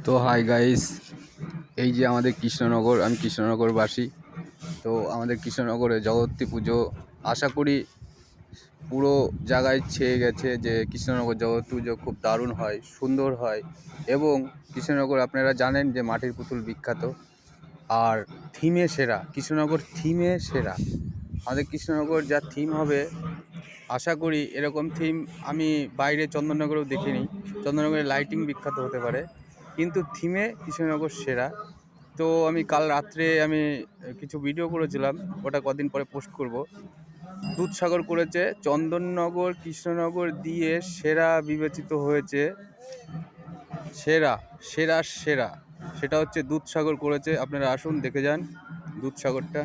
তো hi guys, এই যে আমাদের কৃষ্ণনগর, আমি কৃষ্ণনগরবাসী। তো আমাদের কৃষ্ণনগরে জগদ্ধাত্রী পুজো আশা করি পুরো জায়গায় ছেয়ে গেছে যে কৃষ্ণনগর জগদ্ধাত্রী পুজো খুব দারুণ হয়, সুন্দর হয়। এবং কৃষ্ণনগর আপনারা জানেন যে মাটির পুতুল বিখ্যাত, আর থিমে সেরা। কৃষ্ণনগর থিমে সেরা। আমাদের কৃষ্ণনগর যা থিম হবে, আশা করি এরকম থিম আমি বাইরে চন্দননগরেও দেখিনি। চন্দননগরের লাইটিং বিখ্যাত হতে পারে, কিন্তু থিমে কৃষ্ণনগর সেরা। তো আমি কাল রাত্রে কিছু ভিডিও করেছিলাম, ওটা কদিন পরে পোস্ট করব। দুধসাগর করেছে, চন্দননগর কৃষ্ণনগর দিয়ে সেরা বিবেচিত হয়েছে। সেরা সেরা সেরা সেটা হচ্ছে দুধসাগর করেছে। আপনারা আসুন দেখে যান দুধসাগরটা।